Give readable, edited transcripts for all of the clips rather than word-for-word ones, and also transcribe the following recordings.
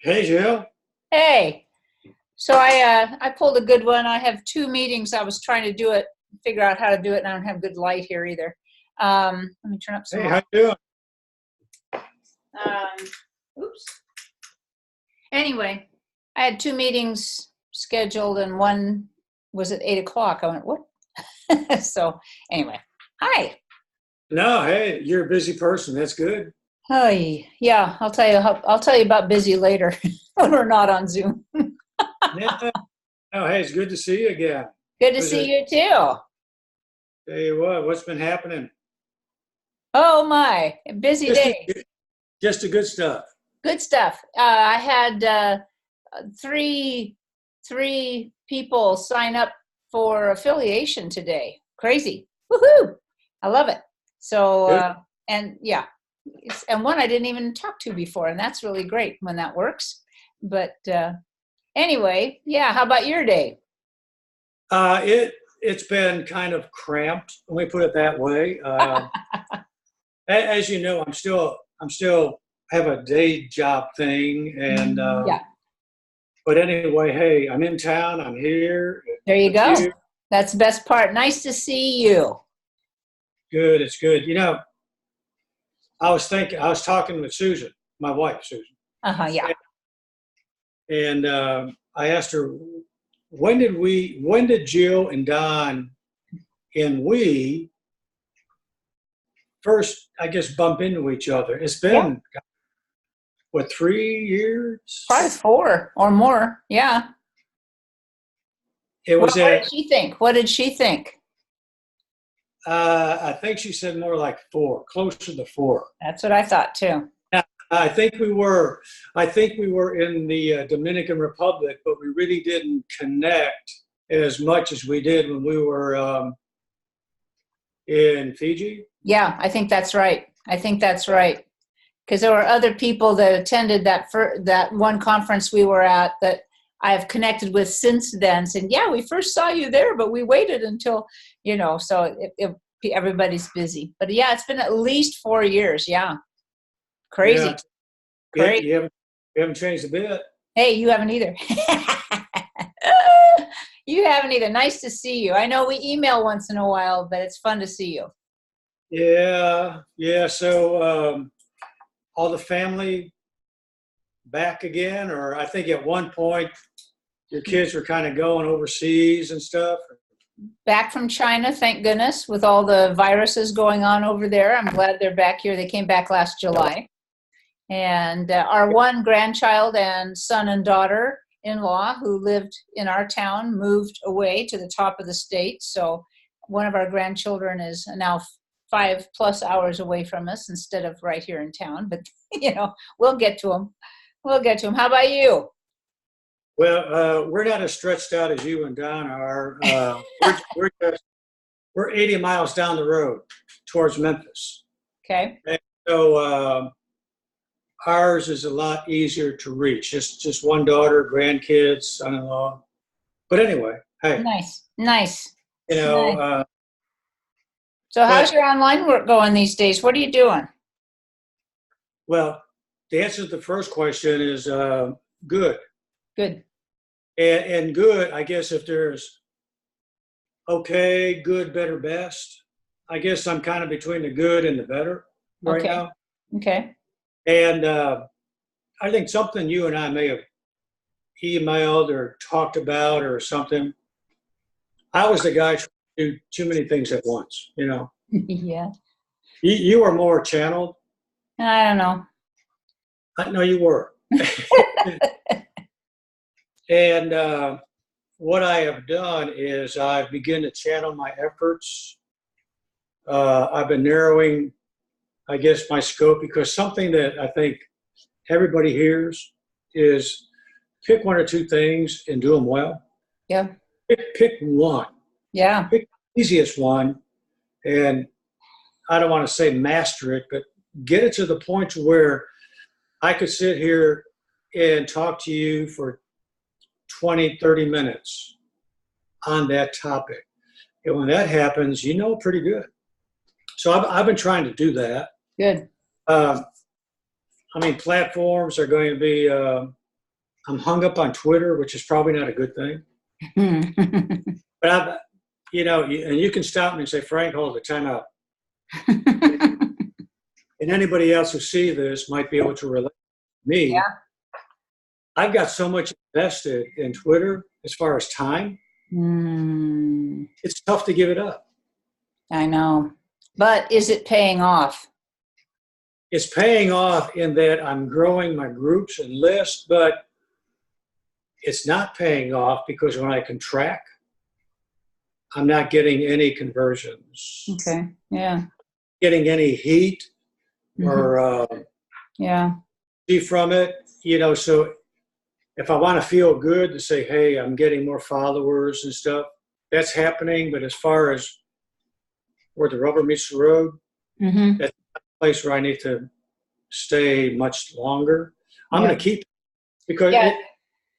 Hey, Jill. Hey, so I pulled a good one. I have two meetings. I was trying to do it, figure out how to do it, and I don't have good light here either. Let me turn up some Hey, more. how you doing? Um, oops. Anyway, I had two meetings scheduled, and one was at 8 o'clock. I went, what? So anyway, hi. No, hey, you're a busy person. That's good. Hi. Yeah, I'll tell you. I'll tell you about busy later when we're not on Zoom. Yeah. Oh, hey, it's good to see you again. Good to Was see it? you too. Tell you what, what's been happening? Oh my, busy Just, day. just the good stuff. Good stuff. I had three three people sign up for affiliation today. Crazy. Woohoo! I love it. So Good. and yeah, and one I didn't even talk to before, and that's really great when that works. But anyway, yeah. How about your day? It's been kind of cramped. Let me put it that way. As you know, I'm still have a day job thing, and Yeah. but anyway, hey, I'm in town. I'm here There you with go. you. That's the best part. Nice to see you. Good. It's good. I was talking with Susan, my wife, Susan. Uh-huh. Yeah. And I asked her, when did Jill and Don and we first, I guess, bump into each other? It's Yeah. been, what, 3 years? Probably four or more. Yeah. It was What did at, she think? What did she think? I think she said more like four, closer to four. That's what I thought too. Now, I think we were in the Dominican Republic, but we really didn't connect as much as we did when we were in Fiji. Yeah, I think that's right. I think that's right. Because there were other people that attended that one conference we were at that I have connected with since then, saying, "Yeah, we first saw you there, but we waited until, so everybody's busy." But yeah, it's been at least 4 years. Yeah, Yeah, crazy, crazy. you haven't changed a bit. Hey, you haven't either. You haven't either. Nice to see you. I know we email once in a while, but it's fun to see you. Yeah, yeah. So all the family back again, or I think at one point your kids were kind of going overseas and stuff. Back from China, thank goodness, with all the viruses going on over there. I'm glad they're back here. They came back last July. And our one grandchild and son and daughter in law who lived in our town moved away to the top of the state. So one of our grandchildren is now 5+ hours away from us instead of right here in town. But, we'll get to them. We'll get to them. How about you? Well, we're not as stretched out as you and Don are. We're 80 miles down the road towards Memphis. Okay. And so ours is a lot easier to reach. Just one daughter, grandkids, son-in-law. But anyway, hey, Nice. Nice. you know, Nice. uh, So how's but your online work going these days? What are you doing? well, the answer to the first question is good. Good. And good, I guess if there's okay, good, better, best, I guess I'm kind of between the good and the better right Okay. now. Okay. And I think something you and I may have emailed or talked about or something. I was the guy trying to do too many things at once. Yeah. You were more channeled. I don't know. I know you were. And what I have done is I've begun to channel my efforts. I've been narrowing, I guess, my scope because something that I think everybody hears is pick one or two things and do them well. Yeah. Pick one. Yeah. Pick the easiest one, and I don't want to say master it, but get it to the point to where I could sit here and talk to you for 20, 30 minutes on that topic. And when that happens, pretty good. So I've been trying to do that. Good. Um, I mean, platforms are going to be I'm hung up on Twitter, which is probably not a good thing. But and you can stop me and say, Frank, hold the time out. And anybody else who see this might be able to relate to me. Yeah. I've got so much invested in Twitter as far as time. It's tough to give it up. I know. But is it paying off? It's paying off in that I'm growing my groups and lists, but it's not paying off because when I can track, I'm not getting any conversions. Okay. Yeah. Getting any heat or yeah. see from it, so if I want to feel good to say, hey, I'm getting more followers and stuff, that's happening. But as far as where the rubber meets the road, that's a place where I need to stay much longer. I'm going to keep because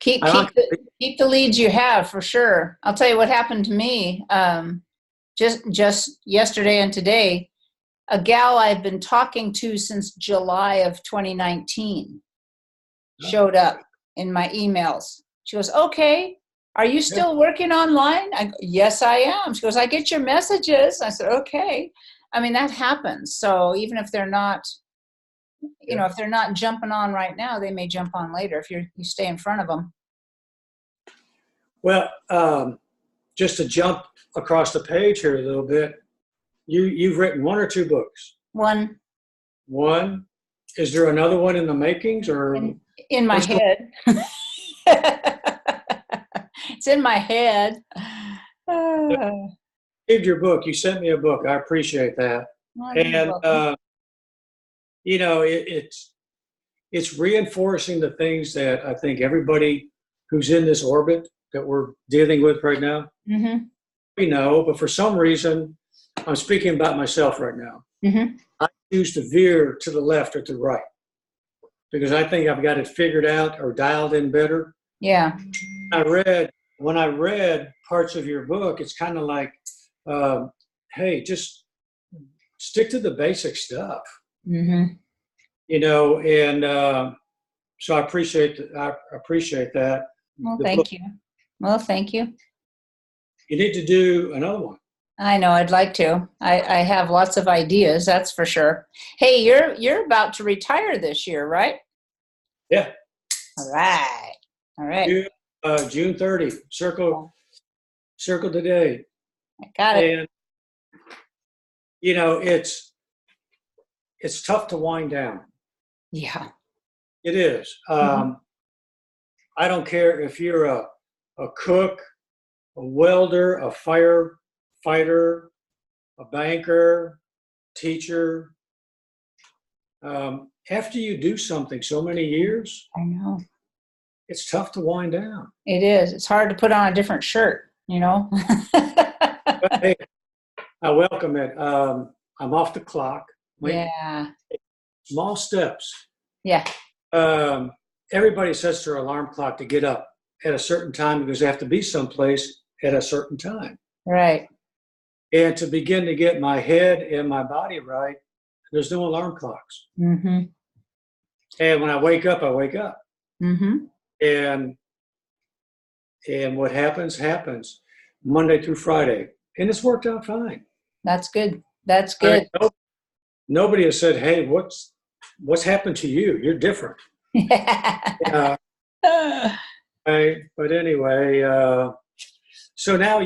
keep the leads you have for sure. I'll tell you what happened to me just yesterday and today. A gal I've been talking to since July of 2019 showed up in my emails. She goes, okay, are you still working online? I go, yes, I am. She goes, I get your messages. I said, okay. I mean, that happens. So even if they're not, if they're not jumping on right now, they may jump on later if you stay in front of them. Well, just to jump across the page here a little bit, you've written 1 or 2 books? One. Is there another one in the makings or in my head? It's in my head. Saved your book. You sent me a book. I appreciate that. And it's reinforcing the things that I think everybody who's in this orbit that we're dealing with right now, we know, but for some reason, I'm speaking about myself right now. I choose to veer to the left or to the right because I think I've got it figured out or dialed in better. Yeah. When I read parts of your book, it's kind of like, hey, just stick to the basic stuff. And so I appreciate that. Well, thank you. Well, thank you. You need to do another one. I know. I'd like to. I have lots of ideas. That's for sure. Hey, you're about to retire this year, right? Yeah. All right. June 30. Circle the day. I got it. And it's tough to wind down. Yeah. It is. I don't care if you're a cook, a welder, a firefighter, a banker, teacher. After you do something so many years, I know. It's tough to wind down. It is. It's hard to put on a different shirt, But, hey, I welcome it. I'm off the clock. Small steps. Yeah. Everybody sets their alarm clock to get up at a certain time because they have to be someplace at a certain time. Right. And to begin to get my head and my body right, there's no alarm clocks. Mm-hmm. And when I wake up, I wake up. Mm-hmm. And what happens Monday through Friday. And it's worked out fine. That's good. That's good. Nobody has said, hey, what's happened to you? You're different. But anyway, so now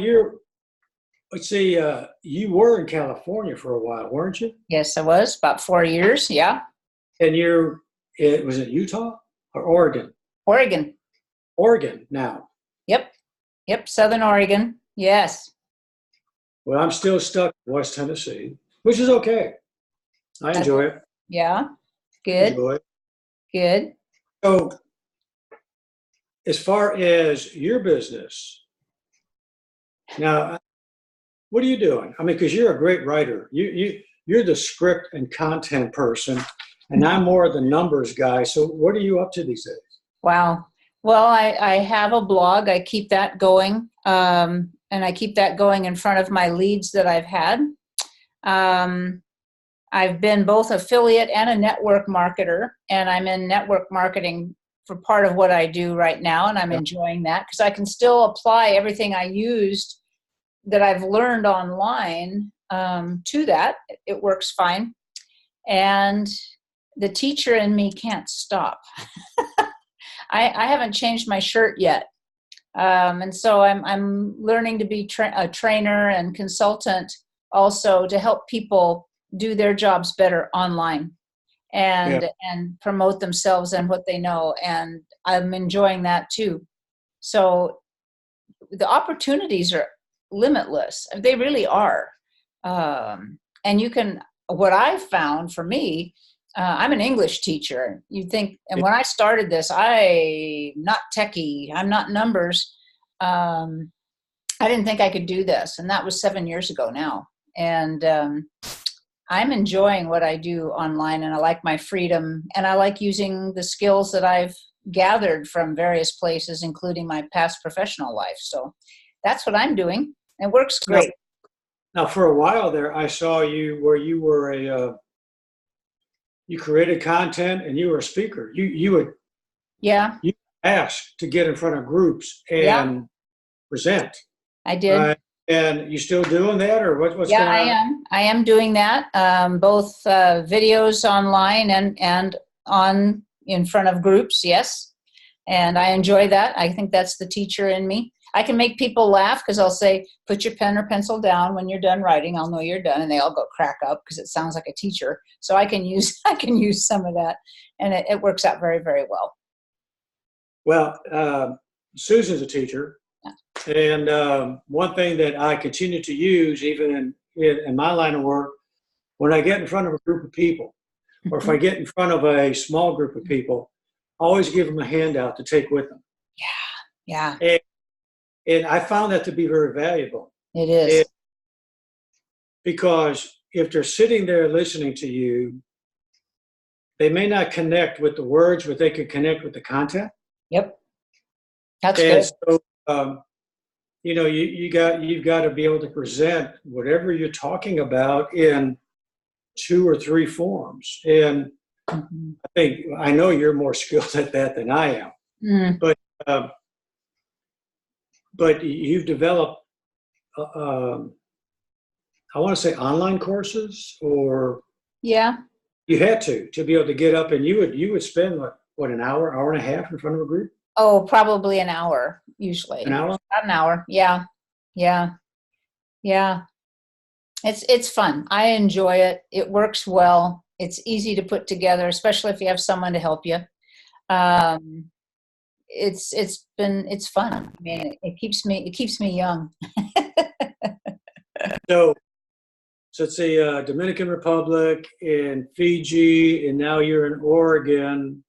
let's see, you were in California for a while, weren't you? Yes, I was. About 4 years, yeah. And was it Utah or Oregon? Oregon now. Yep, Southern Oregon, yes. Well, I'm still stuck in West Tennessee, which is okay. I enjoy it. Yeah, good. Good. So, as far as your business, now, what are you doing? I mean, because you're a great writer. You're the script and content person, and I'm more of the numbers guy. So, what are you up to these days? Wow. Well, I have a blog. I keep that going, and I keep that going in front of my leads that I've had. I've been both affiliate and a network marketer, and I'm in network marketing for part of what I do right now, and I'm enjoying that because I can still apply everything I used that I've learned online to that. It works fine. And the teacher in me can't stop. I haven't changed my shirt yet. And so I'm learning to be a trainer and consultant also to help people do their jobs better online and promote themselves and what they know. And I'm enjoying that too. So the opportunities are limitless. They really are. And you can, what I've found for me, I'm an English teacher. You'd think, and when I started this, I'm not techie, I'm not numbers. I didn't think I could do this. And that was 7 years ago now. And I'm enjoying what I do online, and I like my freedom, and I like using the skills that I've gathered from various places, including my past professional life. So that's what I'm doing. It works great. Now, for a while there, I saw you where you were you created content and you were a speaker. You would ask to get in front of groups and present. I did. And you still doing that, or what's going on? I am doing that. Both videos online and on in front of groups. Yes. And I enjoy that. I think that's the teacher in me. I can make people laugh because I'll say, put your pen or pencil down when you're done writing. I'll know you're done. And they all go crack up because it sounds like a teacher. So I can use some of that. And it works out very, very well. Well, Susan's a teacher. And one thing that I continue to use, even in my line of work, when I get in front of a group of people, or if I get in front of a small group of people, I always give them a handout to take with them. Yeah. And I found that to be very valuable. It is. Because if they're sitting there listening to you, they may not connect with the words, but they can connect with the content. Yep. That's good. So, you've got to be able to present whatever you're talking about in 2 or 3 forms. And I know you're more skilled at that than I am. But you've developed, I want to say online courses, or you had to be able to get up, and you would spend what, an hour and a half in front of a group? Oh, probably an hour, usually. An hour? About an hour. Yeah. It's fun. I enjoy it. It works well. It's easy to put together, especially if you have someone to help you. It's fun. I mean, it keeps me young. So it's the Dominican Republic and Fiji, and now you're in Oregon.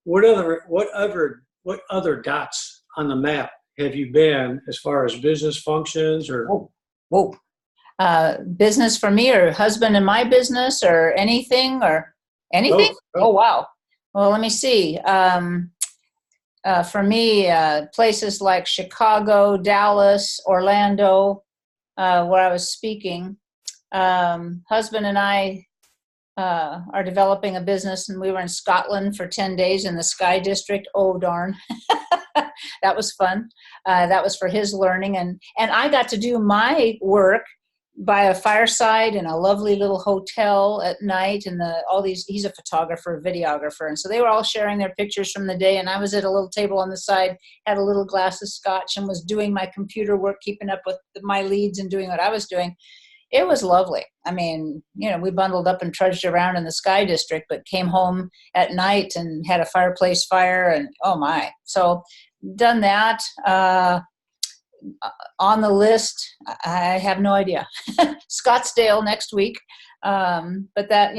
What other dots on the map have you been as far as business functions or? Whoa. Business for me, or husband and my business, or anything? Oh, wow. Well, let me see. For me, places like Chicago, Dallas, Orlando, where I was speaking. Husband and I are developing a business, and we were in Scotland for 10 days in the Sky District. Oh, darn. That was fun. That was for his learning. And I got to do my work by a fireside in a lovely little hotel at night, and he's a photographer, videographer, and so they were all sharing their pictures from the day, and I was at a little table on the side, had a little glass of scotch, and was doing my computer work, keeping up with my leads and doing what I was doing. It was lovely. I mean, we bundled up and trudged around in the Sky District, but came home at night and had a fireplace fire, and oh my. So done that. On the list, I have no idea. Scottsdale next week, but that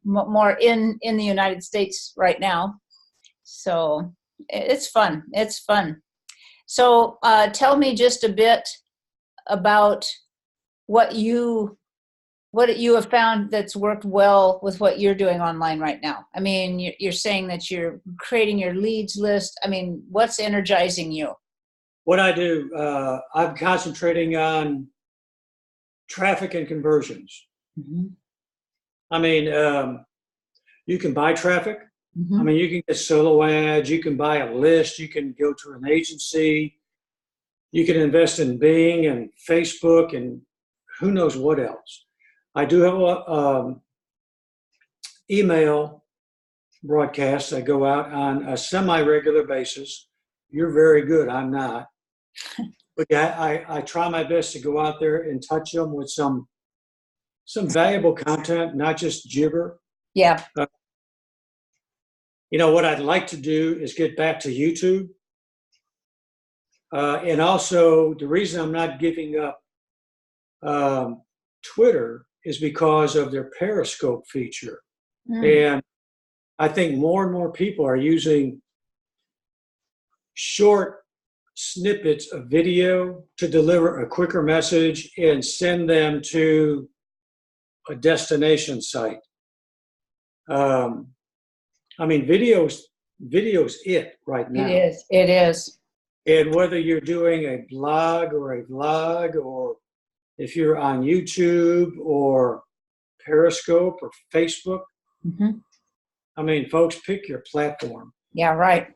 more in the United States right now. So it's fun. It's fun. So tell me just a bit about what you have found that's worked well with what you're doing online right now. I mean, you're saying that you're creating your leads list. I mean, what's energizing you? What I do, I'm concentrating on traffic and conversions. I mean, you can buy traffic, Mhm. mean, you can get solo ads, you can buy a list, you can go to an agency, you can invest in Bing and Facebook and who knows what else. I do have a email broadcasts that go out on a semi-regular basis. You're very good. I'm not. But I try my best to go out there and touch them with some valuable content, not just gibber. Yeah. You know, what I'd like to do is get back to YouTube. And also, the reason I'm not giving up Twitter is because of their Periscope feature. Mm. And I think more and more people are using short snippets of video to deliver a quicker message and send them to a destination site. I mean, video's it right It now. is. It is. And whether you're doing a blog or a vlog, or if you're on YouTube or Periscope or Facebook, Mhm. I mean, folks, pick your platform. Yeah, right.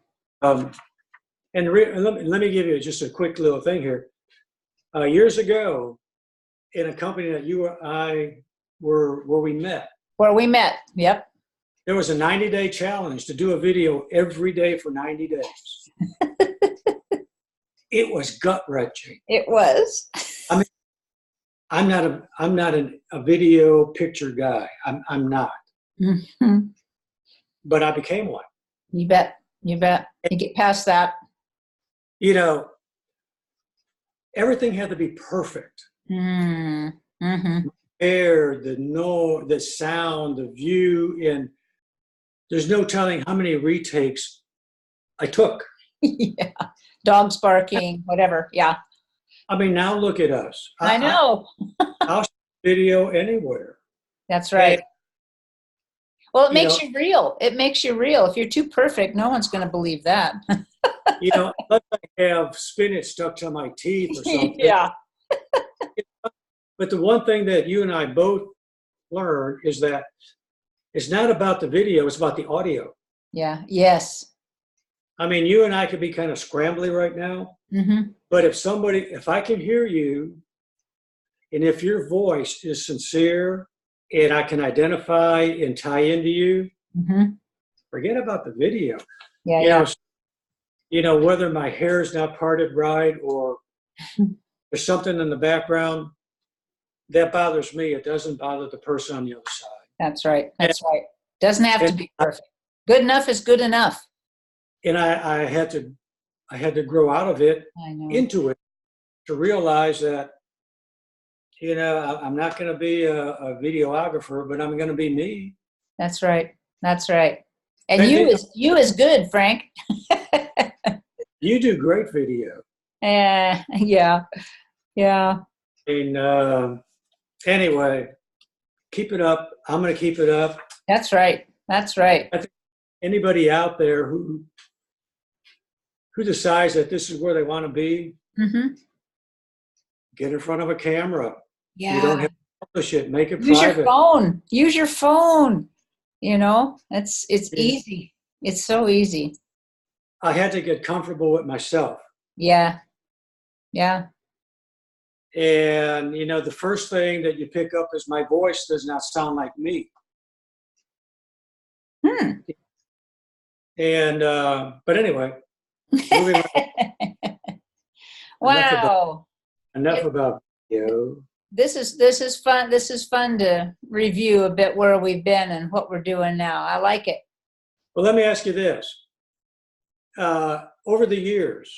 And let me give you just a quick little thing here. Years ago, in a company that you and I were, where we met, Where we met. Yep. there was a 90-day challenge to do a video every day for 90 days. It was gut-wrenching. It was. I'm not a video picture guy. I'm not. Mhm. But I became one. You bet. You bet. You get past that. You know, everything had to be perfect. Mm-hmm. Air, the sound, the view, and there's no telling how many retakes I took. Yeah. Dogs barking, whatever. Yeah. I mean, now look at us. I know. I'll shoot video anywhere. That's right. Well, it you makes know- you real. It makes you real. If you're too perfect, no one's going to believe that. You know, unless I have spinach stuck to my teeth or something. Yeah. But the one thing that you and I both learned is that it's not about the video, it's about the audio. Yeah. Yes. I mean, you and I could be kind of scrambly right now, Mm-hmm. but if I can hear you, and if your voice is sincere and I can identify and tie into you, Mm-hmm. forget about the video. Yeah. You Yeah. know, whether my hair is not parted right or there's something in the background, that bothers me. It doesn't bother the person on the other side. That's right. That's right. Doesn't have to be perfect. Good enough is good enough. And I had to grow out of it I know. into it to realize that, I'm not going to be a videographer, but I'm going to be me. That's right. That's right. And Same thing- you is good, Frank. You do great video. Yeah. Yeah. And anyway, keep it up. I'm going to keep it up. That's right. That's right. Anybody out there who decides that this is where they want to be, Mm-hmm. get in front of a camera. Yeah. You don't have to publish it. Make it Use private. your phone. Use your phone. It's easy. It's so easy. I had to get comfortable with myself. Yeah. Yeah. And, the first thing that you pick up is my voice does not sound like me. And, but anyway, moving on. Wow. Enough about video. This is fun. This is fun to review a bit where we've been and what we're doing now. I like it. Well, let me ask you this. Over the years,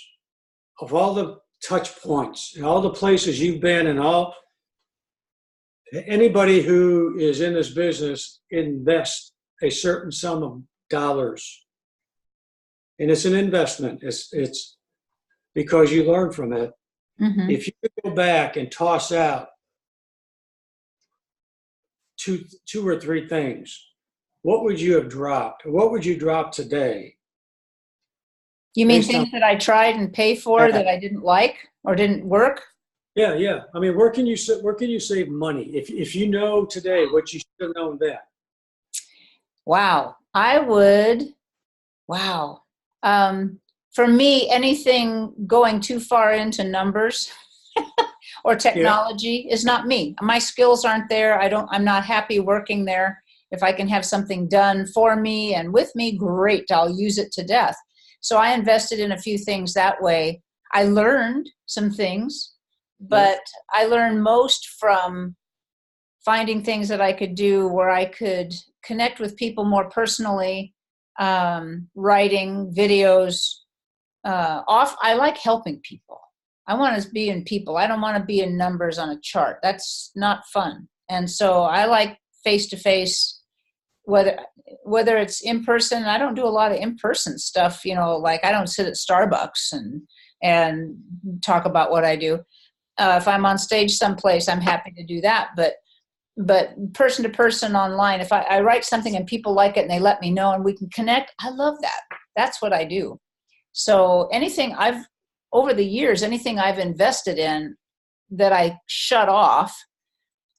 of all the touch points and all the places you've been and anybody who is in this business invests a certain sum of dollars. And it's an investment. It's because you learn from it. Mm-hmm. If you could go back and toss out two or three things, what would you have dropped? What would you drop today? You mean Based on- things that I tried and paid for that I didn't like or didn't work? Yeah. I mean, where can you save money? If you know today what you should have known then. Wow. I would, wow. For me, anything going too far into numbers or Yeah. technology is not me. My skills aren't there. I'm not happy working there. If I can have something done for me and with me, great. I'll use it to death. So I invested in a few things that way. I learned some things, Yeah. but I learned most from finding things that I could do where I could connect with people more personally, writing videos. I like helping people. I want to be in people. I don't want to be in numbers on a chart. That's not fun. And so I like face to face, whether it's in person. I don't do a lot of in person stuff. Like I don't sit at Starbucks and talk about what I do. If I'm on stage someplace, I'm happy to do that. But person to person online, if I write something and people like it and they let me know and we can connect, I love that. That's what I do. So over the years, anything I've invested in that I shut off,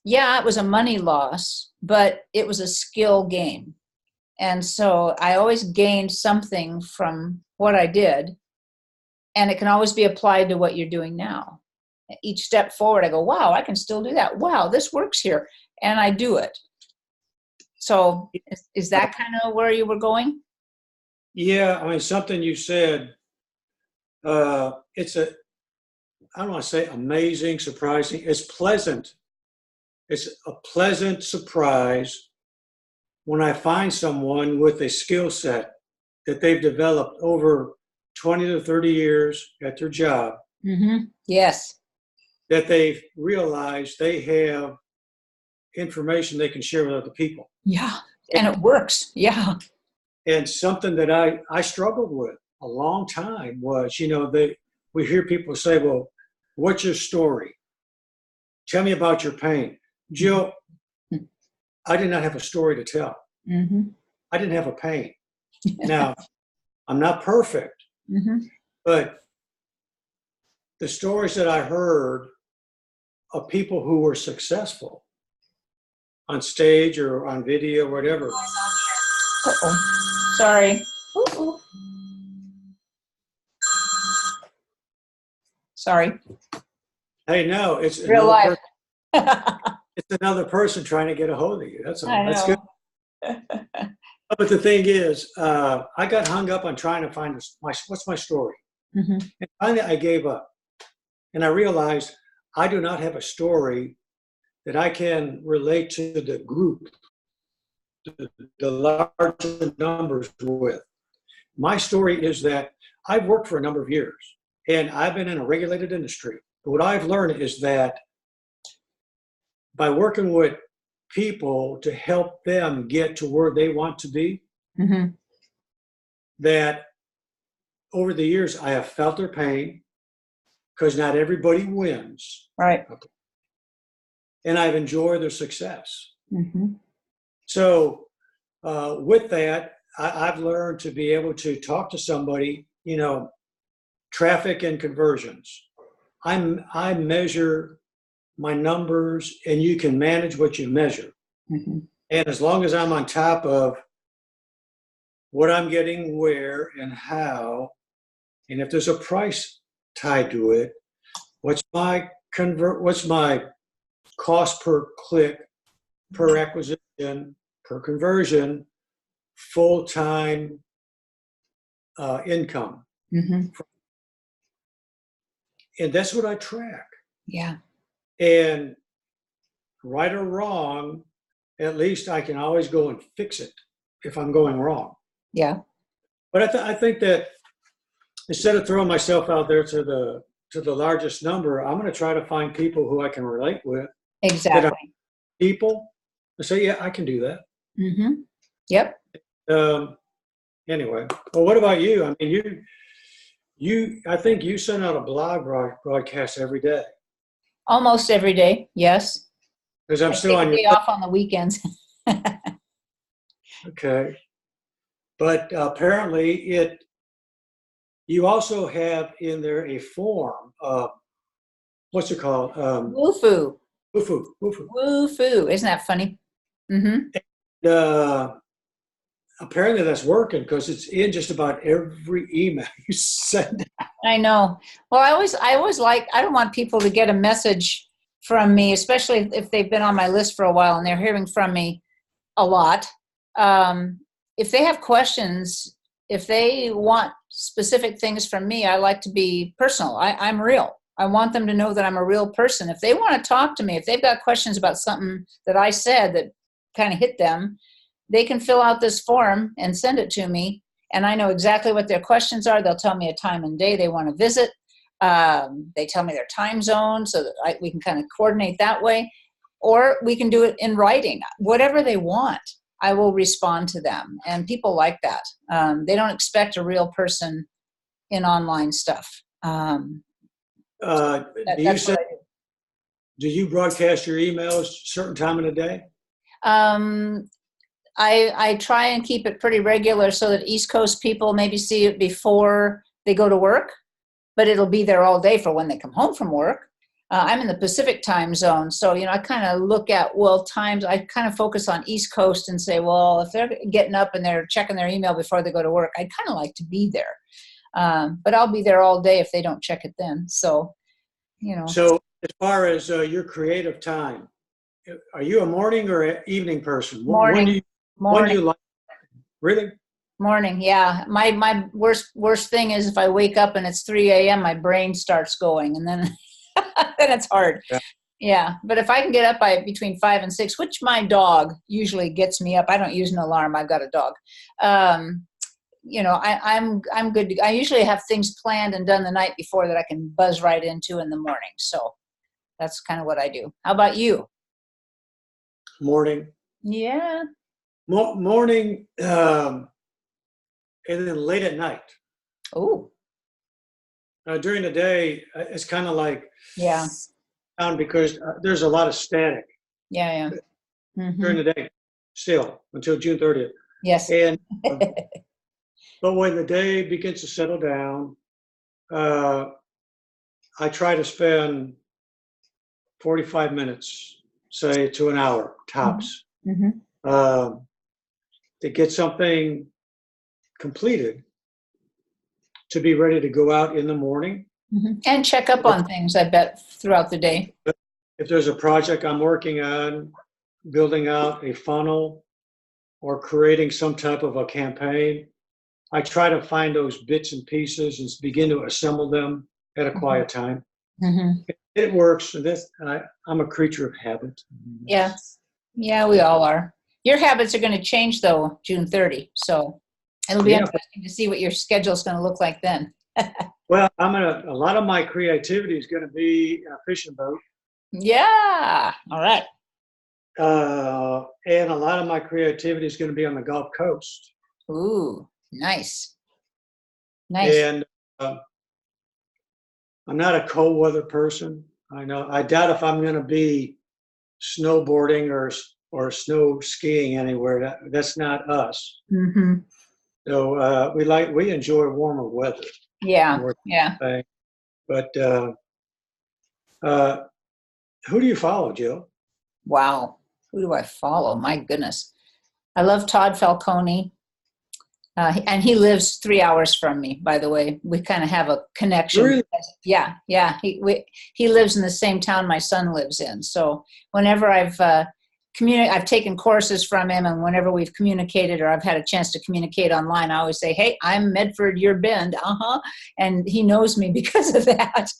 yeah, it was a money loss, but it was a skill gain. And so I always gained something from what I did, and it can always be applied to what you're doing now. Each step forward, I go, wow, I can still do that. Wow, this works here. And I do it. So is that kind of where you were going? Yeah. I mean, something you said, it's I don't want to say amazing, surprising. It's pleasant. It's a pleasant surprise when I find someone with a skill set that they've developed over 20 to 30 years at their job, Mm-hmm. Yes. that they've realized they have information they can share with other people. Yeah. And it works. Yeah. And something that I struggled with a long time was, we hear people say, well, what's your story? Tell me about your pain. Jill, I did not have a story to tell. Mm-hmm. I didn't have a pain. Now, I'm not perfect, Mm-hmm. but the stories that I heard of people who were successful on stage or on video or whatever. Uh-oh. Sorry. Uh-oh. Sorry. Hey, no, it's Real life. it's another person trying to get a hold of you. That's all. I That's good. know. But the thing is, I got hung up on trying to find what's my story. Mm-hmm. And finally, I gave up. And I realized I do not have a story that I can relate to the group, the larger numbers with. My story is that I've worked for a number of years and I've been in a regulated industry. But what I've learned is that by working with people to help them get to where they want to be, Mm-hmm. that over the years I have felt their pain because not everybody wins. Right. And I've enjoyed their success. Mm-hmm. So with that, I've learned to be able to talk to somebody, traffic and conversions. I measure my numbers and you can manage what you measure. Mm-hmm. And as long as I'm on top of what I'm getting where and how, and if there's a price tied to it, what's my cost per click, per acquisition, per conversion, full-time income. Mm-hmm. And that's what I track. Yeah. And right or wrong, at least I can always go and fix it if I'm going wrong. Yeah. But I think that instead of throwing myself out there to the largest number, I'm going to try to find people who I can relate with. Exactly. People and say, yeah, I can do that. Mm-hmm. Yep. Anyway, well, what about you? I mean, I think you send out a blog broadcast every day. Almost every day. Yes. Because I'm still take on a your day off on the weekends. Okay. But apparently you also have in there a form of, what's it called? Woofu. Woofu. Woofu. Isn't that funny? Mm-hmm. apparently that's working because it's in just about every email you send. I know. Well, I always like, I don't want people to get a message from me, especially if they've been on my list for a while and they're hearing from me a lot. Um, if they have questions, if they want specific things from me, I like to be personal. I'm real. I want them to know that I'm a real person. If they want to talk to me, if they've got questions about something that I said that kind of hit them, they can fill out this form and send it to me. And I know exactly what their questions are. They'll tell me a time and day they want to visit. They tell me their time zone so that we can kind of coordinate that way. Or we can do it in writing. Whatever they want, I will respond to them. And people like that. They don't expect a real person in online stuff. Do you send, do you broadcast your emails a certain time of the day? I try and keep it pretty regular so that East Coast people maybe see it before they go to work, but it'll be there all day for when they come home from work. I'm in the Pacific time zone, so I kind of look at times. I kind of focus on East Coast and say, well, if they're getting up and they're checking their email before they go to work, I'd kind of like to be there. But I'll be there all day if they don't check it then. So, So as far as your creative time, are you a morning or an evening person? Morning. When do you like? Really? Morning, yeah. My worst thing is if I wake up and it's 3 a.m., my brain starts going, and then then it's hard. Yeah. But if I can get up by between 5 and 6, which my dog usually gets me up. I don't use an alarm. I've got a dog. I'm good. I usually have things planned and done the night before that I can buzz right into in the morning. So that's kind of what I do. How about you? Morning. Yeah. Morning, and then late at night. Oh. During the day, it's kind of like Yeah. Because there's a lot of static. Yeah. Mm-hmm. During the day, still until June 30th. Yes. And but when the day begins to settle down, I try to spend 45 minutes, say, to an hour tops. Mm-hmm. To get something completed, to be ready to go out in the morning. Mm-hmm. And check up on things, I bet, throughout the day. If there's a project I'm working on, building out a funnel or creating some type of a campaign, I try to find those bits and pieces and begin to assemble them at a quiet time. Mm-hmm. It works. I'm a creature of habit. Yeah. Yeah, we all are. Your habits are going to change, though, June 30. So it'll be interesting to see what your schedule is going to look like then. Well, a lot of my creativity is going to be a fishing boat. Yeah. All right. And a lot of my creativity is going to be on the Gulf Coast. Ooh, nice. Nice. And I'm not a cold weather person. I know. I doubt if I'm going to be snowboarding or snow skiing anywhere. That's not us. Mm-hmm. So we enjoy warmer weather. Yeah. Yeah. But who do you follow, Jill? Wow. Who do I follow? My goodness. I love Todd Falcone. And he lives 3 hours from me, by the way. We kind of have a connection. Really? Yeah. He lives in the same town my son lives in. So whenever I've taken courses from him, and whenever we've communicated or I've had a chance to communicate online, I always say, hey, I'm Medford, you're Bend. And he knows me because of that.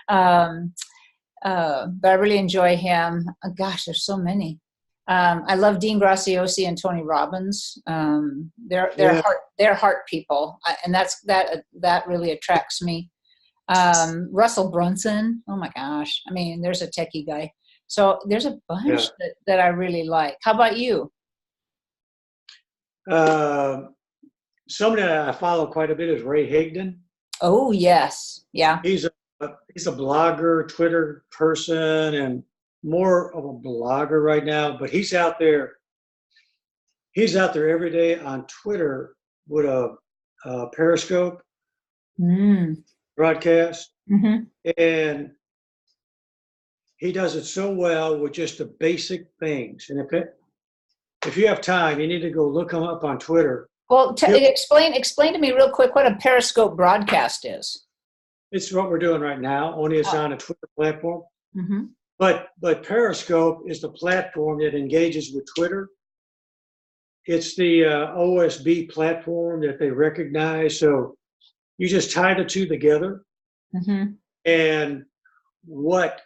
But I really enjoy him. Gosh, there's so many. I love Dean Graciosi and Tony Robbins. They're heart people, and that really attracts me. Russell Brunson. Oh my gosh! I mean, there's a techie guy. So there's a bunch that I really like. How about you? Somebody I follow quite a bit is Ray Higdon. Oh yes, yeah. He's a blogger, Twitter person, and more of a blogger right now. But he's out there. He's out there every day on Twitter with a Periscope broadcast, and he does it so well with just the basic things. And if you have time, you need to go look him up on Twitter. Well, Yep. explain to me real quick what a Periscope broadcast is. It's what we're doing right now, only it's Oh. on a Twitter platform. Mm-hmm. But Periscope is the platform that engages with Twitter. It's the OSB platform that they recognize. So you just tie the two together. Mm-hmm. And what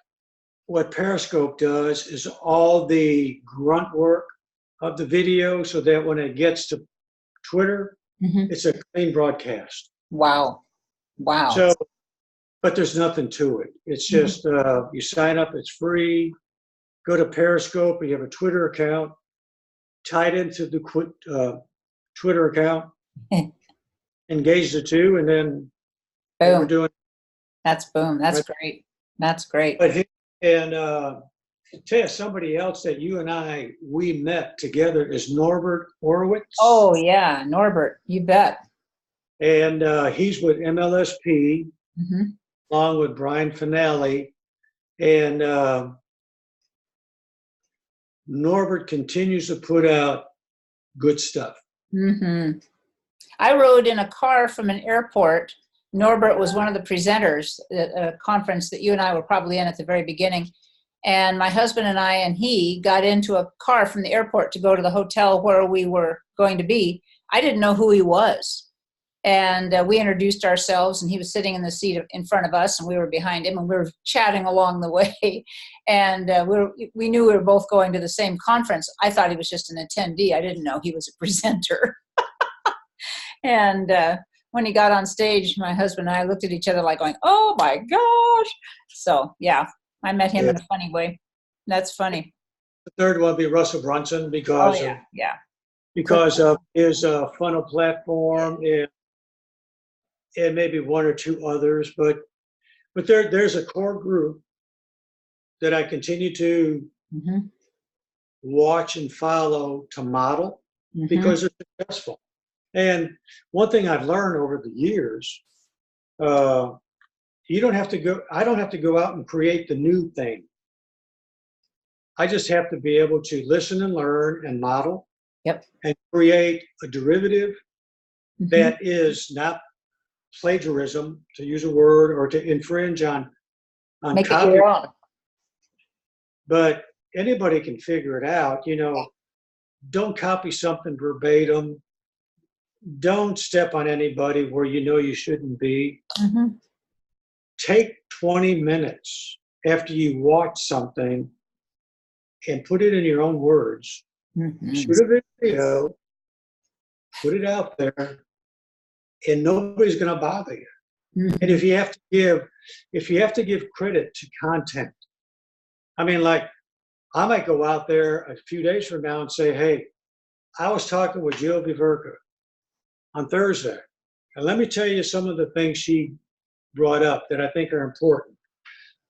Periscope does is all the grunt work of the video so that when it gets to Twitter, Mm-hmm. it's a clean broadcast. Wow. Wow. So, but there's nothing to it. It's just you sign up, it's free. Go to Periscope, you have a Twitter account, tied into the Twitter account, engage the two, and then what we're Boom. doing. That's boom. That's Right. great. That's great. But and tell you somebody else that you and we met together is Norbert Horowitz. Oh yeah, Norbert, you bet. And he's with MLSP Mm-hmm. along with Brian Finale. And Norbert continues to put out good stuff. Mm-hmm. I rode in a car from an airport. Norbert was one of the presenters at a conference that you and I were probably in at the very beginning. And my husband and I and he got into a car from the airport to go to the hotel where we were going to be. I didn't know who he was. And we introduced ourselves, and he was sitting in the seat in front of us, and we were behind him, and we were chatting along the way. And we knew we were both going to the same conference. I thought he was just an attendee. I didn't know he was a presenter. And when he got on stage, my husband and I looked at each other like going, oh my gosh. So yeah, I met him in a funny way. That's funny. The third one would be Russell Brunson Oh because yeah. because of his funnel platform and maybe one or two others, but there's a core group that I continue to Mm-hmm. watch and follow to model Mm-hmm. because they're successful. And one thing I've learned over the years, you don't have to go. I don't have to go out and create the new thing. I just have to be able to listen and learn and model. Yep. And create a derivative Mm-hmm. that is not plagiarism, to use a word, or to infringe on Make it copy. your own. But anybody can figure it out. Don't copy something verbatim. Don't step on anybody where you know you shouldn't be. Mm-hmm. Take 20 minutes after you watch something and put it in your own words. Mm-hmm. Shoot a video, put it out there, and nobody's going to bother you. Mm-hmm. And if you have to give credit to content, I mean, like, I might go out there a few days from now and say, hey, I was talking with Jill Viverka on Thursday, and let me tell you some of the things she brought up that I think are important.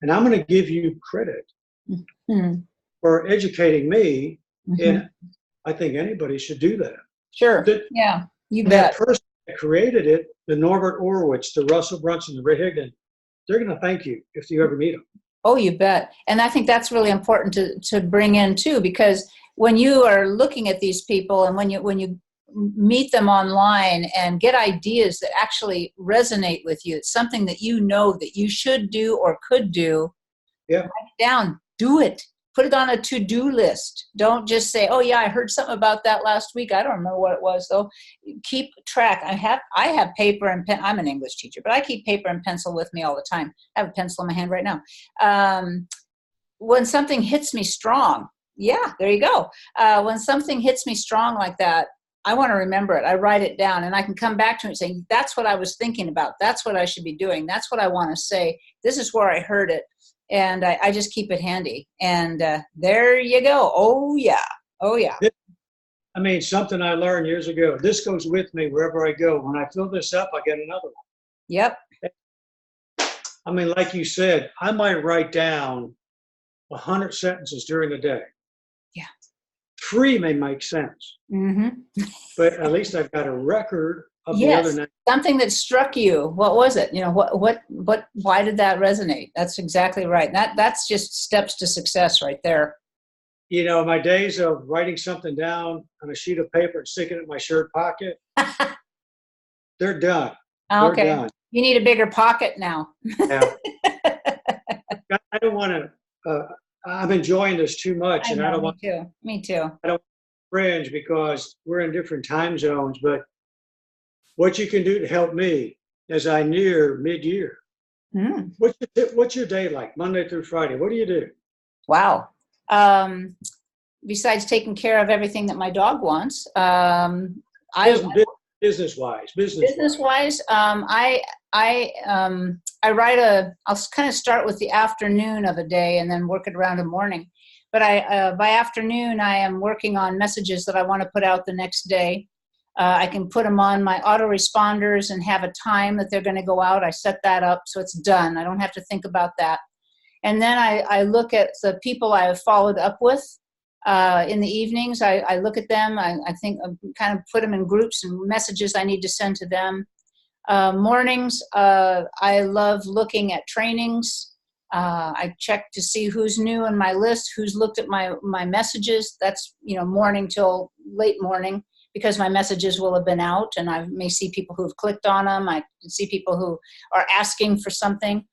And I'm going to give you credit Mm-hmm. for educating me, Mm-hmm. and I think anybody should do that. Sure. Yeah, you bet. That person that created it, the Norbert Horowitz, the Russell Brunson, the Ray Higdon, they're going to thank you if you ever meet them. Oh, you bet. And I think that's really important to bring in too, because when you are looking at these people and when you meet them online and get ideas that actually resonate with you, it's something that you know that you should do or could do. Yeah. Write it down, do it. Put it on a to-do list. Don't just say, oh yeah, I heard something about that last week. I don't remember what it was though. Keep track. I have paper and pen. I'm an English teacher, but I keep paper and pencil with me all the time. I have a pencil in my hand right now. When something hits me strong, yeah, there you go. When something hits me strong like that, I want to remember it. I write it down and I can come back to it and say, that's what I was thinking about. That's what I should be doing. That's what I want to say. This is where I heard it. And I just keep it handy. And there you go. Oh, yeah. Oh, yeah. I mean, something I learned years ago. This goes with me wherever I go. When I fill this up, I get another one. Yep. I mean, like you said, I might write down 100 sentences during the day. Yeah. 3 may make sense. Mm-hmm. But at least I've got a record of Yes. the other 9. Something that struck you. What was it? Why did that resonate? That's exactly right. That's just steps to success right there. My days of writing something down on a sheet of paper and sticking it in my shirt pocket, they're done. They're Okay. done. You need a bigger pocket now. Yeah. I don't want to. I'm enjoying this too much, I and I know, don't me want too. Me too. to fringe because we're in different time zones. But what you can do to help me as I near mid-year. Mm. What's your day like, Monday through Friday? What do you do? Wow. Besides taking care of everything that my dog wants, I Business-wise. business-wise, I write I'll kind of start with the afternoon of a day and then work it around the morning. But by afternoon, I am working on messages that I want to put out the next day. I can put them on my autoresponders and have a time that they're going to go out. I set that up so it's done. I don't have to think about that. And then I look at the people I have followed up with in the evenings. I look at them. I think kind of put them in groups and messages I need to send to them. Mornings, I love looking at trainings. I check to see who's new on my list, who's looked at my messages. That's, morning till late morning, because my messages will have been out and I may see people who have clicked on them. I see people who are asking for something.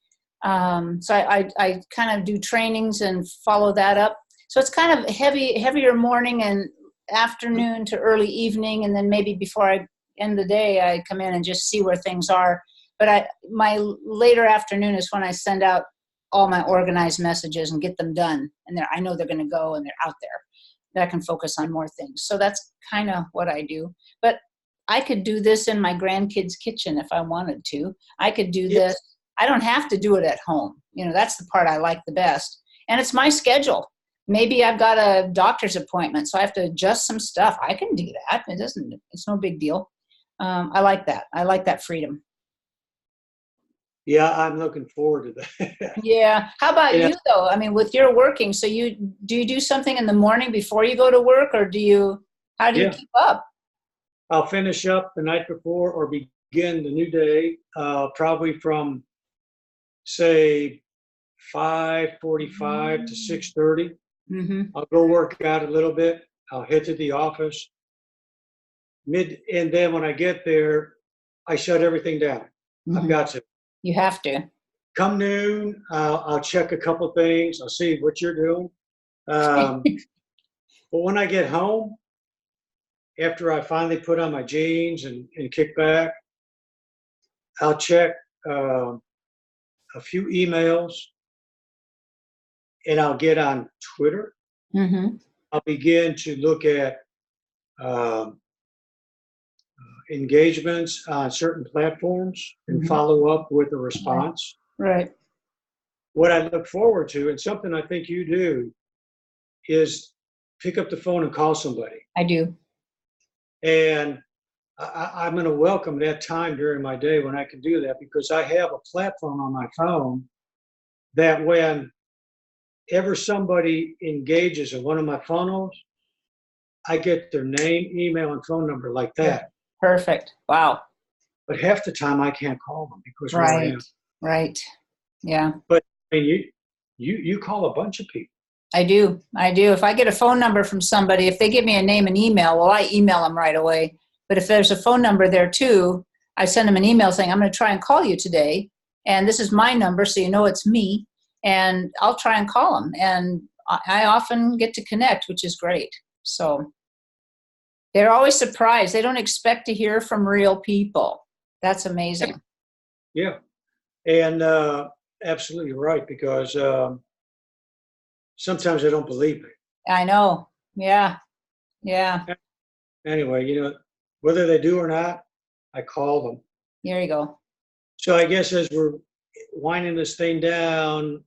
So I kind of do trainings and follow that up. So it's kind of heavier morning and afternoon to early evening. And then maybe before I end the day, I come in and just see where things are. But my later afternoon is when I send out all my organized messages and get them done. And I know they're going to go and they're out there. That I can focus on more things. So that's kind of what I do. But I could do this in my grandkids' kitchen if I wanted to. I could do this. I don't have to do it at home. That's the part I like the best. And it's my schedule. Maybe I've got a doctor's appointment, so I have to adjust some stuff. I can do that. It's no big deal. I like that. I like that freedom. Yeah, I'm looking forward to that. Yeah. How about you though? I mean, with your working, so do you do something in the morning before you go to work, or how do you keep up? I'll finish up the night before or begin the new day, probably from say 5:45 to 6:30. Mm-hmm. I'll go work out a little bit. I'll head to the office. And then when I get there, I shut everything down. Mm-hmm. I've got to. You have to. Come noon, I'll check a couple things. I'll see what you're doing. But when I get home, after I finally put on my jeans and kick back, I'll check a few emails, and I'll get on Twitter. Mm-hmm. I'll begin to look at engagements on certain platforms and follow up with a response. Right. What I look forward to, and something I think you do, is pick up the phone and call somebody. I do. And I'm going to welcome that time during my day when I can do that, because I have a platform on my phone that whenever somebody engages in one of my funnels, I get their name, email, and phone number like that. Perfect. Wow. But half the time I can't call them because Right. Yeah. But I mean, you call a bunch of people. I do. If I get a phone number from somebody, if they give me a name and email, well, I email them right away. But if there's a phone number there too, I send them an email saying, I'm going to try and call you today. And this is my number, so you know it's me. And I'll try and call them. And I often get to connect, which is great. So they're always surprised. They don't expect to hear from real people. That's amazing. Yeah. And absolutely right, because sometimes I don't believe it. I know. Yeah. Anyway, whether they do or not, I call them. There you go. So I guess as we're winding this thing down,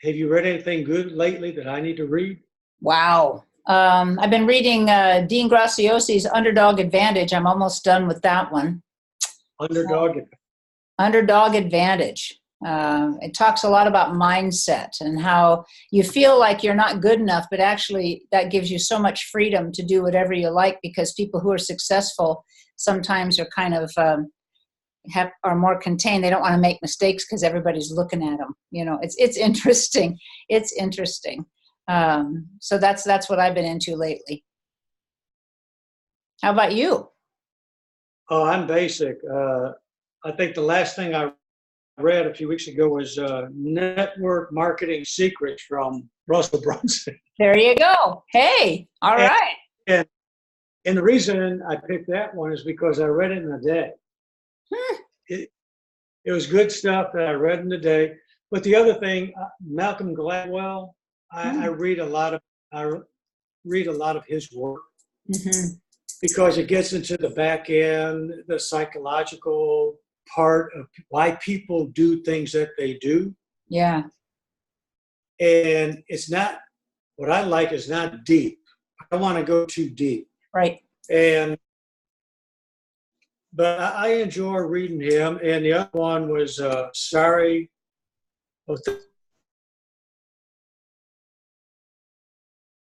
have you read anything good lately that I need to read? Wow. I've been reading Dean Graciosi's Underdog Advantage. I'm almost done with that one. Underdog Advantage. It talks a lot about mindset and how you feel like you're not good enough, but actually that gives you so much freedom to do whatever you like, because people who are successful sometimes are kind of are more contained. They don't want to make mistakes because everybody's looking at them. It's interesting. It's interesting. So that's what I've been into lately. How about you? Oh, I'm basic. I think the last thing I read a few weeks ago was Network Marketing Secrets from Russell Brunson. There you go. Hey, all And, right. and and the reason I picked that one is because I read it in a day. It, it was good stuff that I read in a day. But the other thing, Malcolm Gladwell, I read I read a lot of his work Mm-hmm. because it gets into the back end, the psychological part of why people do things that they do. Yeah. And it's not, what I like is not deep. I don't want to go too deep. Right. And but I enjoy reading him. And the other one was Sorry.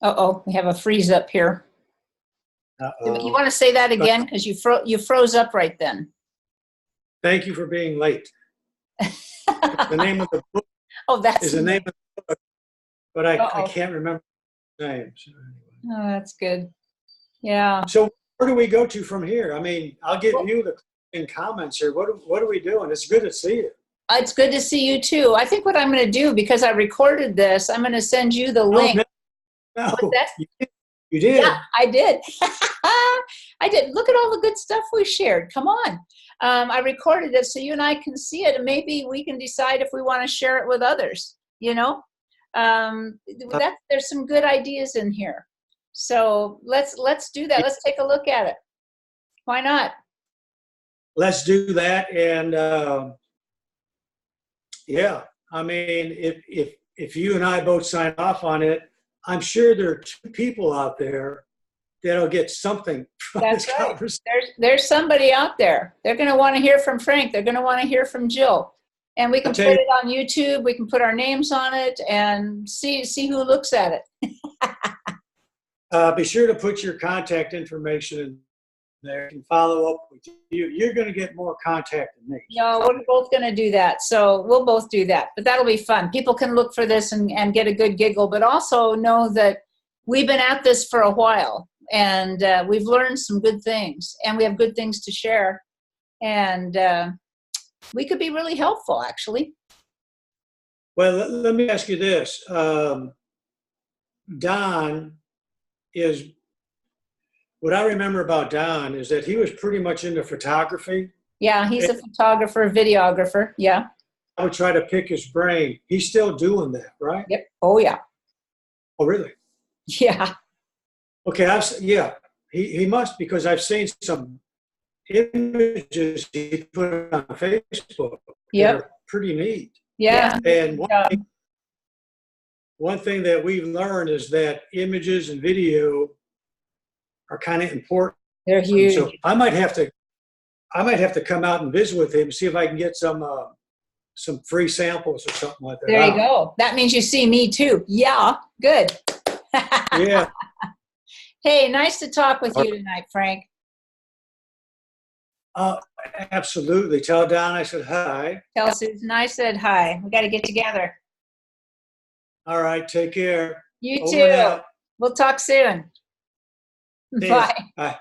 Uh-oh, we have a freeze up here. You want to say that again? Because you froze up right then. Thank you for being late. The name of the book Oh, that's is the name of the book, but I Uh-oh. can't remember the name. So, anyway. Oh, that's good. Yeah. So where do we go to from here? I mean, I'll give you the in comments here. What are we doing? It's good to see you. It's good to see you too. I think what I'm going to do, because I recorded this, I'm going to send you the link. No, What's that? you did. Yeah, I did. I did. Look at all the good stuff we shared. Come on. I recorded it so you and I can see it, and maybe we can decide if we want to share it with others. You know, there's some good ideas in here. So let's do that. Let's take a look at it. Why not? Let's do that. And yeah, I mean, if you and I both sign off on it, I'm sure there are 2 people out there that'll get something from That's this right. conversation. There's somebody out there. They're going to want to hear from Frank. They're going to want to hear from Jill. And we can put it on YouTube. We can put our names on it and see who looks at it. Be sure to put your contact information in there and follow up with you. You're going to get more contact than me. No, we're both going to do that. So we'll both do that. But that'll be fun. People can look for this and get a good giggle, but also know that we've been at this for a while. And we've learned some good things. And we have good things to share. And we could be really helpful, actually. Well, let me ask you this. Don is, what I remember about Don is that he was pretty much into photography. Yeah, he's a photographer, videographer. Yeah. I would try to pick his brain. He's still doing that, right? Yep. Oh, yeah. Oh, really? Yeah. Okay, yeah, he must, because I've seen some images he put on Facebook. Yep. That are pretty neat. Yeah. And one thing that we've learned is that images and video are kind of important. They're huge. So I might have to come out and visit with him, see if I can get some free samples or something like that. There you go. That means you see me too. Yeah. Good. Yeah. Hey, nice to talk with you tonight, Frank. Absolutely. Tell Don I said hi. Tell Susan I said hi. We got to get together. All right. Take care. You Over too. and out. We'll talk soon. See Bye. ya. Bye.